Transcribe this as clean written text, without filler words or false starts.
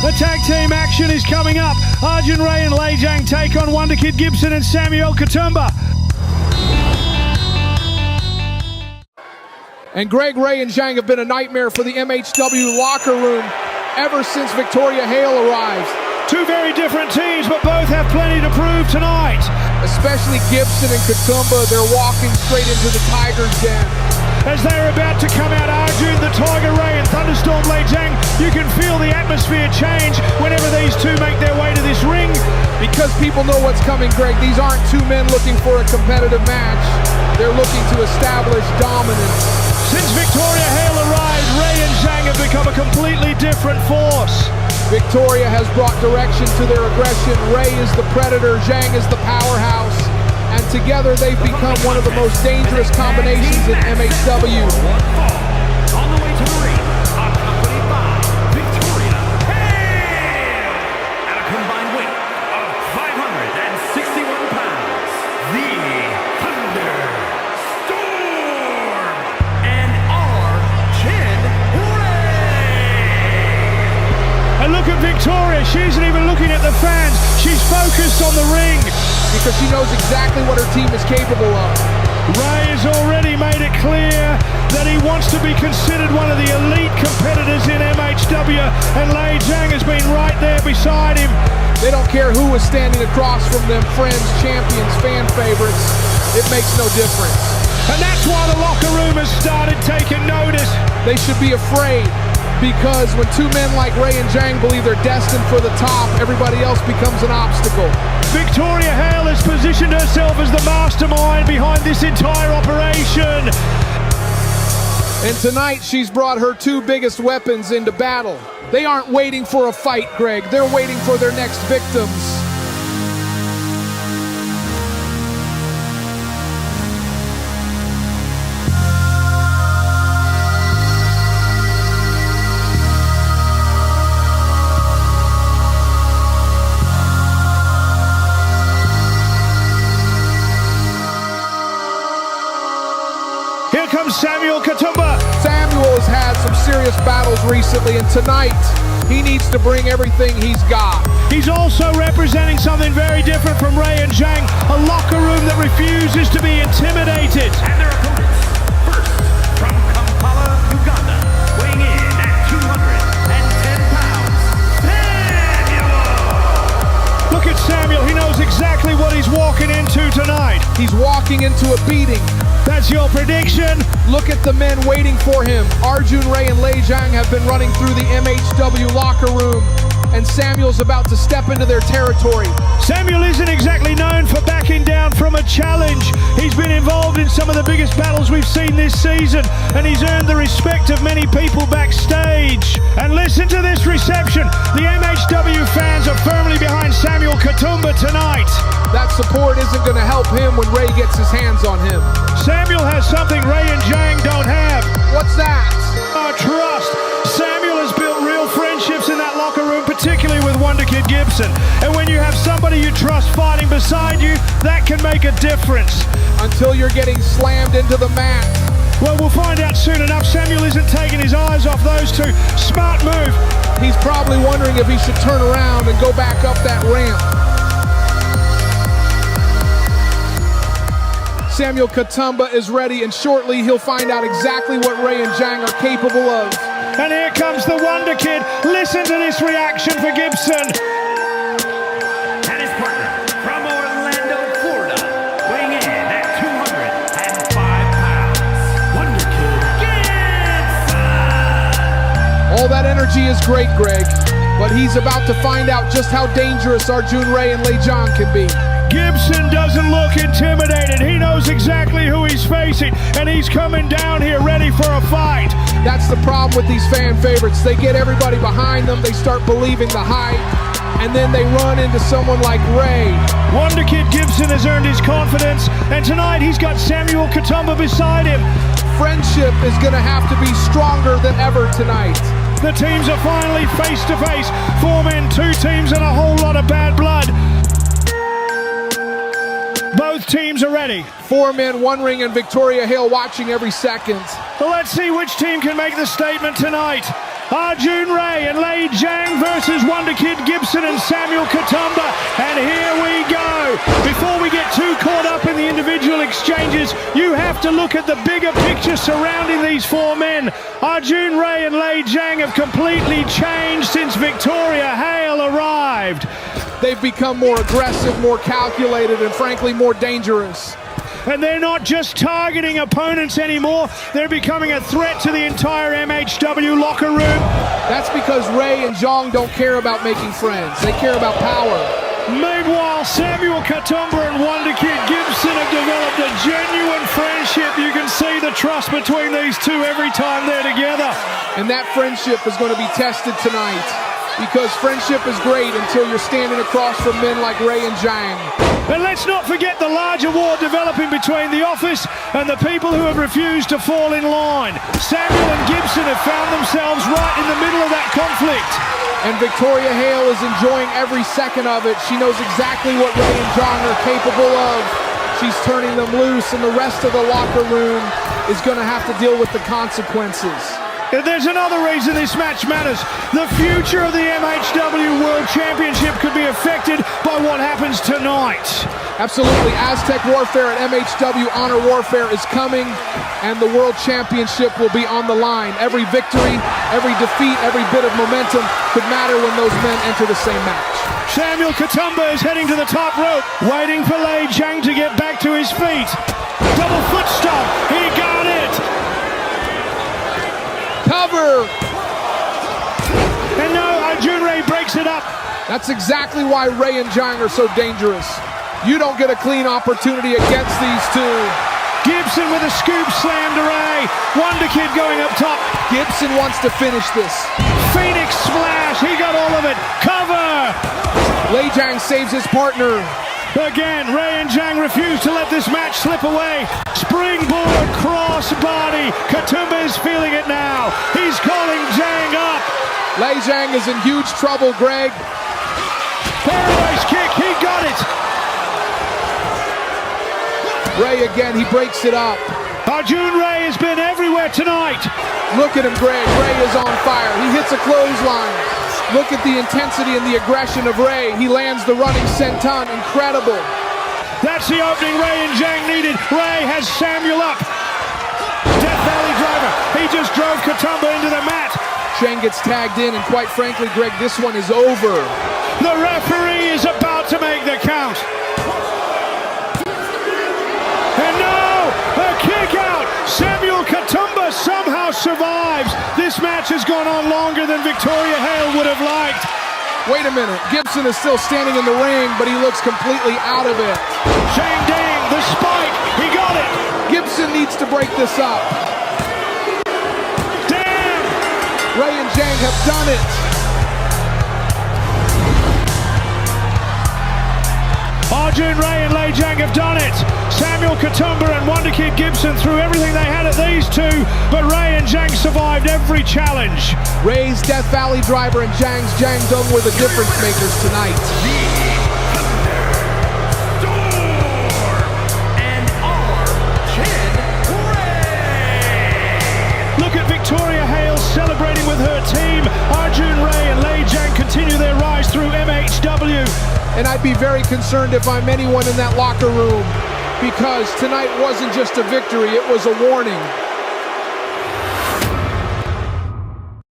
The tag team action is coming up. Arjun Rai and Lei Zhang take on Wonderkid Gibson and Samuel Katumba. And Greg, Ray, and Zhang have been a nightmare for the MHW locker room ever since Victoria Hale arrives. Two very different teams, but both have plenty to prove tonight. Especially Gibson and Katumba, they're walking straight into the Tiger's den. As they're about to come out, Arjun, the Tiger Ray, and Thunderstorm Lei Zhang, you can feel the atmosphere change whenever these two make their way to this ring. Because people know what's coming, Greg. These aren't two men looking for a competitive match. They're looking to establish dominance. Since Victoria Hale arrived, Ray and Zhang have become a completely different force. Victoria has brought direction to their aggression. Ray is the predator, Zhang is the powerhouse. And together they've become one of the most dangerous combinations in MHW. On the way to the ring, accompanied by Victoria Hale. At a combined weight of 561 pounds, the Thunderstorm and Arjun Rai. And look at Victoria, she isn't even looking at the fans, she's focused on the ring. Because she knows exactly what her team is capable of. Ray has already made it clear that he wants to be considered one of the elite competitors in MHW, and Lei Zhang has been right there beside him. They don't care who is standing across from them, friends, champions, fan favorites. It makes no difference. And that's why the locker room has started taking notice. They should be afraid, because when two men like Ray and Zhang believe they're destined for the top, everybody else becomes an obstacle. Victoria Hale has positioned herself as the mastermind behind this entire operation. And tonight she's brought her two biggest weapons into battle. They aren't waiting for a fight, Greg. They're waiting for their next victims. Here comes Samuel Katumba. Samuel has had some serious battles recently, and tonight he needs to bring everything he's got. He's also representing something very different from Ray and Zhang, a locker room that refuses to be intimidated. And their opponents, first from Kampala, Uganda, weighing in at 210 pounds, Samuel! Look at Samuel, he knows exactly what he's walking into tonight. He's walking into a beating. That's your prediction? Look at the men waiting for him. Arjun Rai and Lei Zhang have been running through the MHW locker room, and Samuel's about to step into their territory. Samuel isn't exactly known for backing down from a challenge. He's been involved in some of the biggest battles we've seen this season, and he's earned the respect of many people backstage. And listen to this reception. The MHW fans are firmly behind Samuel Katumba tonight. That support isn't going to help him when Ray gets his hands on him. Samuel has something Ray and Zhang don't have. What's that? Trust. Samuel has built real friendships in that locker room, particularly with Wonderkid Gibson. And when you have somebody you trust fighting beside you, that can make a difference. Until you're getting slammed into the mat. Well, we'll find out soon enough. Samuel isn't taking his eyes off those two. Smart move. He's probably wondering if he should turn around and go back up that ramp. Samuel Katumba is ready, and shortly he'll find out exactly what Ray and Zhang are capable of. And here comes the Wonderkid. Listen to this reaction for Gibson. And his partner from Orlando, Florida, weighing in at 205 pounds, Wonderkid Gibson. All that energy is great, Greg, but he's about to find out just how dangerous Arjun Rai and Lei Zhang can be. Gibson doesn't look intimidated. He knows exactly who he's facing, and he's coming down here ready for a fight. That's the problem with these fan favorites. They get everybody behind them, they start believing the hype, and then they run into someone like Ray. Wonderkid Gibson has earned his confidence, and tonight he's got Samuel Katumba beside him. Friendship is going to have to be stronger than ever tonight. The teams are finally face to face. 4 men, 2 teams, and a whole lot of bad blood. Both teams are ready. 4 men, 1 ring, and Victoria Hale watching every second. Well, let's see which team can make the statement tonight. Arjun Rai and Lei Zhang versus Wonderkid Gibson and Samuel Katumba. And here we go. Before we get too caught up in the individual exchanges, you have to look at the bigger picture surrounding these four men. Arjun Rai and Lei Zhang have completely changed since Victoria Hale arrived. They've become more aggressive, more calculated, and frankly more dangerous. And they're not just targeting opponents anymore, they're becoming a threat to the entire MHW locker room. That's because Rai and Zhang don't care about making friends, they care about power. Meanwhile, Samuel Katumba and Wonderkid Gibson have developed a genuine friendship. You can see the trust between these two every time they're together. And that friendship is going to be tested tonight, because friendship is great until you're standing across from men like Rai and Zhang. And let's not forget the larger war developing between the office and the people who have refused to fall in line. Samuel and Gibson have found themselves right in the middle of that conflict. And Victoria Hale is enjoying every second of it. She knows exactly what Rai and Zhang are capable of. She's turning them loose, and the rest of the locker room is going to have to deal with the consequences. And there's another reason this match matters. The future of the MHW World Championship could be affected by what happens tonight. Absolutely. Aztec Warfare at MHW Honor Warfare is coming, and the World Championship will be on the line. Every victory, every defeat, every bit of momentum could matter when those men enter the same match. Samuel Katumba is heading to the top rope, waiting for Lei Zhang to get back to his feet. Double foot stomp. He got it. Cover! And now Arjun Rai breaks it up. That's exactly why Rai and Zhang are so dangerous. You don't get a clean opportunity against these two. Gibson with a scoop slam to Rai. Wonderkid going up top. Gibson wants to finish this. Phoenix splash. He got all of it. Cover. Lei Zhang saves his partner. Again, Rai and Zhang refuse to let this match slip away. Springboard cross body. Katumba is feeling it now. He's calling Zhang up. Lei Zhang is in huge trouble, Greg. Paradise kick. He got it. Rai again, he breaks it up. Arjun Rai has been everywhere tonight. Look at him, Greg. Rai is on fire. He hits a clothesline. Look at the intensity and the aggression of Rai. He lands the running senton. Incredible. That's the opening Rai and Zhang needed. Rai has Samuel up. Death Valley driver. He just drove Katumba into the mat. Zhang gets tagged in, and quite frankly, Greg, this one is over. The referee is about to make the count. And now, a kick out. Samuel Katumba somehow survives. This match has gone on longer than Victoria Hale would have liked. Wait a minute. Gibson is still standing in the ring, but he looks completely out of it. Shang Dang, the spike. He got it. Gibson needs to break this up. Damn. Rai and Zhang have done it. Arjun Rai and Lei Zhang have done it. Samuel Katumba and Wonderkid Gibson threw everything they had at these two, but Rai and Zhang survived every challenge. Rai's Death Valley driver and Zhang's Zhang Dong were the difference makers tonight. Look at Victoria Hale celebrating with her team. Arjun Rai and Lei Zhang continue their rise through MHW. And I'd be very concerned if I'm anyone in that locker room, because tonight wasn't just a victory, it was a warning.